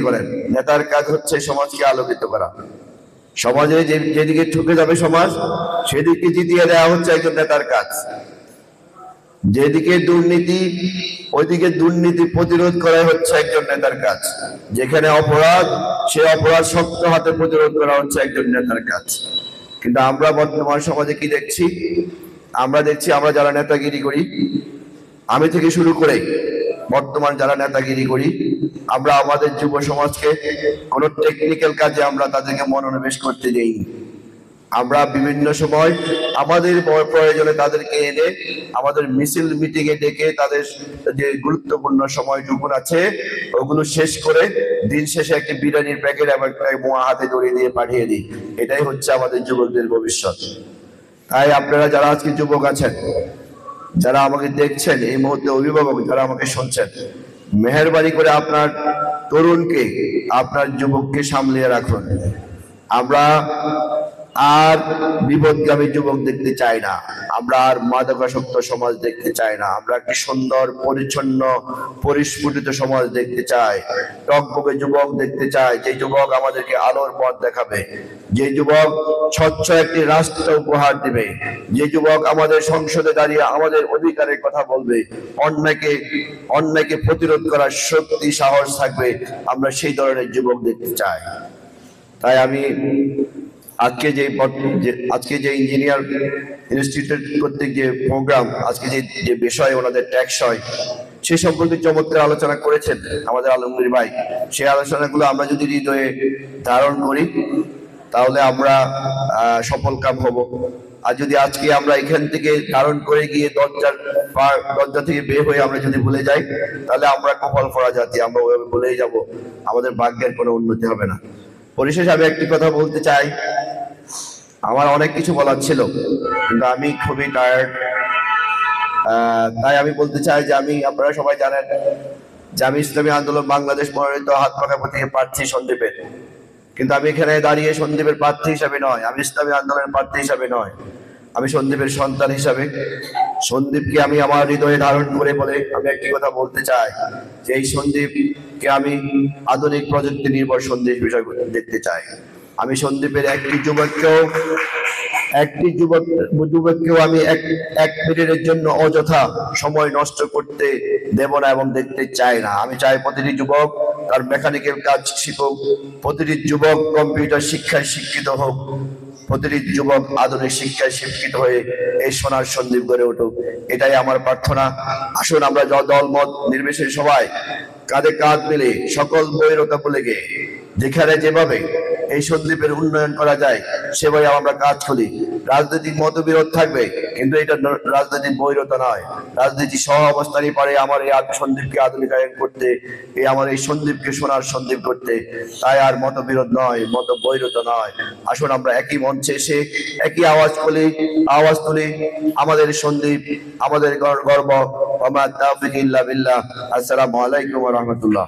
করেন। নেতার কাজ হচ্ছে সমাজকে আলোকিত করা। সমাজে যেদিকে ঠকে যাবে সমাজ, সেদিকে জিতিয়ে দেওয়া হচ্ছে একজন নেতার কাজ। যেদিকে দুর্নীতি, ওইদিকে দুর্নীতি প্রতিরোধ করা হচ্ছে একজন নেতার কাজ। যেখানে অপরাধ, সে অপরাধ শক্ত হাতে প্রতিরোধ করা হচ্ছে একজন নেতার কাজ। কিন্তু আমরা বর্তমান সমাজে কি দেখছি? আমরা দেখছি আমরা যারা নেতাগিরি করি, আমি থেকে শুরু করে বর্তমান যারা নেতাগিরি করি, আমরা আমাদের যুব সমাজকে কোনো টেকনিক্যাল কাজে আমরা তাদেরকে মনোনিবেশ করতে দেই। আমরা বিভিন্ন সময় আমাদের প্রয়োজনে তাদেরকে এনে আমাদের মিছিল মিটিং এ ডেকে তাদের যে গুরুত্বপূর্ণ সময়টুকু আছে ওগুলো শেষ করে দিন শেষে একটি বিরিয়ানির প্যাকেট এবং একটা মোয়া হাতে ধরিয়ে দিয়ে পাঠিয়ে দিই। এটাই হচ্ছে আমাদের যুবকদের ভবিষ্যৎ। তাই আপনারা যারা আজকে যুবক আছেন, যারা আমাকে দেখছেন, এই মুহূর্তে অভিভাবক যারা আমাকে শুনছেন, মেহেরবানি করে আপনার তরুণকে, আপনার যুবককে সামলিয়ে রাখুন। আমরা আর বিপদগামী যুবক দেখতে চাই না, আমরা আর মাদকাসক্ত সমাজ দেখতে চাই না। আমরা একটি সুন্দর, পরিচ্ছন্ন, পরিস্ফুটিত সমাজ দেখতে চাই। টকবকে যুবক দেখতে চাই, যে যুবক আমাদেরকে আলোর পথ দেখাবে, যে যুবক স্বচ্ছ একটি রাষ্ট্র উপহার দিবে, যে যুবক আমাদের সংসদে দাঁড়িয়ে আমাদের অধিকারের কথা বলবে, অন্যায়কে প্রতিরোধ করার শক্তি, সাহস থাকবে। আমরা সেই ধরনের যুবক দেখতে চাই। তাই আমি আজকে যে ইঞ্জিনিয়ার ইনস্টিটিউট কর্তৃক যে প্রোগ্রাম, আজকে যে বিষয় ওনাদের ট্যাক্স হয়, সে সম্পর্কে চমৎকার আলোচনা করেছেন আমাদের আলমগীর ভাই। সেই আলোচনাগুলো আমরা যদি হৃদয়ে ধারণ করি তাহলে আমরা সফল কাম হব। আর যদি আজকে আমরা এখান থেকে ধারণ করে গিয়ে দরজা থেকে বের হয়ে আমরা যদি ভুলে যাই, তাহলে আমরা কপাল পড়া জাতি, আমরা ওইভাবে ভুলেই যাব, আমাদের ভাগ্যের কোনো উন্নতি হবে না। পরিশেষে আমি একটি কথা বলতে চাই, আমার অনেক কিছু বলার ছিল কিন্তু আমি খুবই টায়ার্ড। তাই আমি বলতে চাই যে আপনারা সবাই জানেন যে আমি ইসলামী আন্দোলন বাংলাদেশ মনোনীত হাত পাখা থেকে প্রার্থী সন্দীপের। কিন্তু আমি এখানে দাঁড়িয়ে সন্দীপের প্রার্থী হিসাবে নয়, আমি ইসলামী আন্দোলনের প্রার্থী হিসাবে নয়, আমি সন্দীপের সন্তান হিসাবে সন্দীপকে আমি আমার হৃদয়ে ধারণ করে বলে আমি একটি কথা বলতে চাই যে এই সন্দীপকে আমি আধুনিক প্রযুক্তি নির্ভর সন্দীপ বিষয় দেখতে চাই। আমি সন্দীপের একটি যুবককেও আমি এক মিনিটের জন্য অযথা সময় নষ্ট করতে দেব না এবং দেখতে চাই না। আমি চাই প্রতিটি যুবক তার মেকানিক্যাল কাজ শিখুক, প্রতিটি যুবক কম্পিউটার শিক্ষায় শিক্ষিত হোক, প্রতিটি যুবক আধুনিক শিক্ষায় শিক্ষিত হয়ে এই সোনার সন্দীপ গড়ে উঠুক। এটাই আমার প্রার্থনা। আসুন আমরা দলমত নির্বিশেষে সবাই কাঁধে কাঁধ মিলে সকল বৈরতা ভুলে গিয়ে যেখানে যেভাবে এই সন্দীপের উন্নয়ন করা যায় সেভাবে আমরা কাজ করি। রাজনৈতিক মতবিরোধ থাকবে কিন্তু এটা রাজনৈতিক বৈরতা নয়, রাজনীতি সহ অবস্থানই পারে আমার এই সন্দীপকে আধুনিকায়ন করতে, আমার এই সন্দীপকে সোনার সন্দীপ করতে। তাই আর মতবিরোধ নয়, মত বৈরতা নয়। আসুন আমরা একই মঞ্চে এসে একই আওয়াজ তুলি, আমাদের সন্দীপ, আমাদের গর্ব। আসসালামু আলাইকুম ওয়া রাহমাতুল্লাহ।